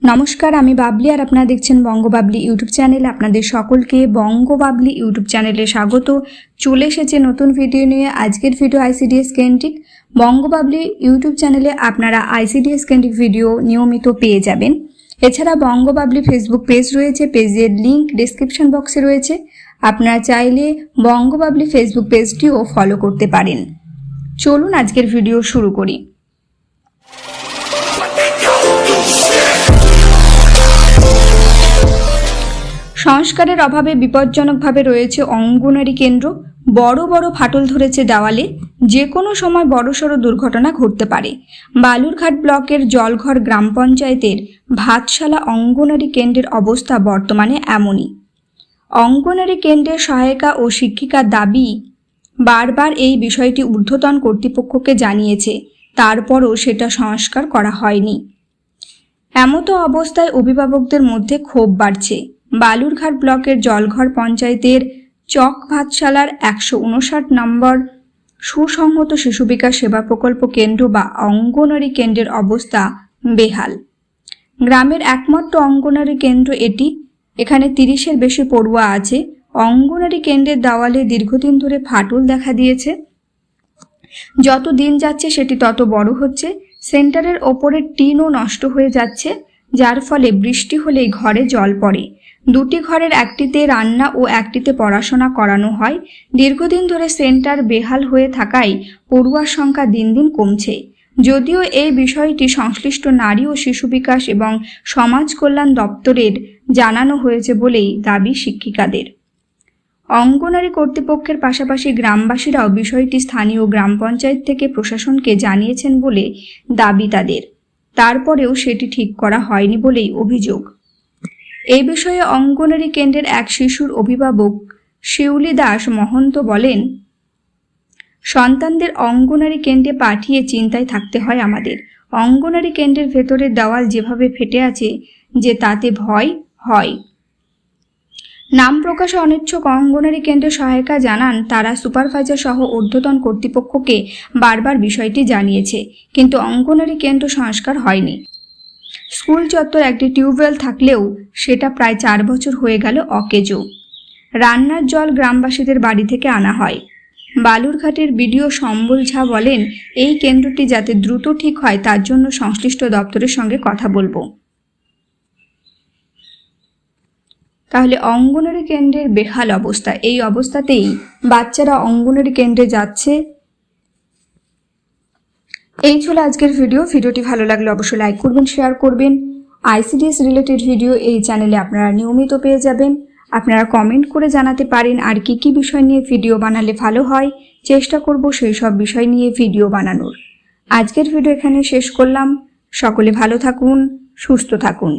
নমস্কার, আমি বাবলি আর আপনারা দেখছেন বঙ্গবাবলি ইউটিউব চ্যানেল। আপনাদের সকলকে বঙ্গবাবলি ইউটিউব চ্যানেলে স্বাগত। চলে এসেছে নতুন ভিডিও নিয়ে। আজকের ভিডিও আইসিডিএস কেন্দ্রিক। বঙ্গবাবলি ইউটিউব চ্যানেলে আপনারা আইসিডিএস কেন্দ্রিক ভিডিও নিয়মিত পেয়ে যাবেন। এছাড়া বঙ্গবাবলি ফেসবুক পেজ রয়েছে, পেজের লিংক ডেসক্রিপশন বক্সে রয়েছে। আপনারা চাইলে বঙ্গবাবলি ফেসবুক পেজটিও ফলো করতে পারেন। চলুন আজকের ভিডিও শুরু করি। সংস্কারের অভাবে বিপজ্জনকভাবে রয়েছে অঙ্গনারী কেন্দ্র। বড় বড় ফাটল ধরেছে দেওয়ালে। যে কোনো সময় বড়সড় দুর্ঘটনা ঘটতে পারে। বালুরঘাট ব্লকের জলঘর গ্রাম পঞ্চায়েতের ভাতশালা অঙ্গনারী কেন্দ্রের অবস্থা বর্তমানে এমনই। অঙ্গনারী কেন্দ্রের সহায়িকা ও শিক্ষিকার দাবি, বারবার এই বিষয়টি ঊর্ধ্বতন কর্তৃপক্ষকে জানিয়েছে, তারপরও সেটা সংস্কার করা হয়নি। এমতো অবস্থায় অভিভাবকদের মধ্যে ক্ষোভ বাড়ছে। বালুরঘাট ব্লকের জলঘর পঞ্চায়েতের চক ভাতশালার 159 নম্বর সুসংহত শিশু বিকাশ সেবা প্রকল্প কেন্দ্র বা অঙ্গনারী কেন্দ্রের অবস্থা বেহাল। গ্রামের একমাত্র অঙ্গনারী কেন্দ্র এটি। এখানে 30-এর বেশি পড়ুয়া আছে। অঙ্গনারী কেন্দ্রের দেওয়ালে দীর্ঘদিন ধরে ফাটল দেখা দিয়েছে। যত দিন যাচ্ছে সেটি তত বড় হচ্ছে। সেন্টারের ওপরের টিনও নষ্ট হয়ে যাচ্ছে, যার ফলে বৃষ্টি হলেই ঘরে জল পড়ে। দুটি ঘরের একটিতে রান্না ও একটিতে পড়াশোনা করানো হয়। দীর্ঘদিন ধরে সেন্টার বেহাল হয়ে থাকায় পড়ুয়ার সংখ্যা দিন দিন কমছে। যদিও এই বিষয়টি সংশ্লিষ্ট নারী ও শিশু বিকাশ এবং সমাজ কল্যাণ দপ্তরের জানানো হয়েছে বলেই দাবি শিক্ষিকাদের। অঙ্গনারী কর্তৃপক্ষের পাশাপাশি গ্রামবাসীরাও বিষয়টি স্থানীয় গ্রাম পঞ্চায়েত থেকে প্রশাসনকে জানিয়েছেন বলে দাবি তাদের। তারপরেও সেটি ঠিক করা হয়নি বলেই অভিযোগ। এই বিষয়ে অঙ্গনারী কেন্দ্রের এক শিশুর অভিভাবক শিউলি দাস মহন্ত বলেন, সন্তানদের অঙ্গনারী কেন্দ্রে পাঠিয়ে চিন্তায় থাকতে হয় আমাদের। অঙ্গনারী কেন্দ্রের ভেতরের দেওয়াল যেভাবে ফেটে আছে যে তাতে ভয় হয়। নাম প্রকাশে অনিচ্ছুক অঙ্গনারী কেন্দ্রের সহায়িকা জানান, তারা সুপারভাইজার সহ ঊর্ধ্বতন কর্তৃপক্ষকে বারবার বিষয়টি জানিয়েছে, কিন্তু অঙ্গনারী কেন্দ্র সংস্কার হয়নি। স্কুল চত্বর একটি টিউবওয়েল থাকলেও সেটা প্রায় 4 বছর হয়ে গেল অকেজো। রান্নার জল গ্রামবাসীদের বাড়ি থেকে আনা হয়। বালুরঘাটের বিডিও সম্বল ঝা বলেন, এই কেন্দ্রটি যাতে দ্রুত ঠিক হয় তার জন্য সংশ্লিষ্ট দপ্তরের সঙ্গে কথা বলবো। তাহলে অঙ্গনারী কেন্দ্রের বেহাল অবস্থা, এই অবস্থাতেই বাচ্চারা অঙ্গনারী কেন্দ্রে যাচ্ছে। এই ছিল আজকের ভিডিওটি ভালো লাগলে অবশ্যই লাইক করবেন, শেয়ার করবেন। আইসিডিএস রিলেটেড ভিডিও এই চ্যানেলে আপনারা নিয়মিত পেয়ে যাবেন। আপনারা কমেন্ট করে জানাতে পারেন আর কি কি বিষয় নিয়ে ভিডিও বানালে ভালো হয়। চেষ্টা করব সেই সব বিষয় নিয়ে ভিডিও বানানোর। আজকের ভিডিও এখানে শেষ করলাম। সকলে ভালো থাকুন, সুস্থ থাকুন।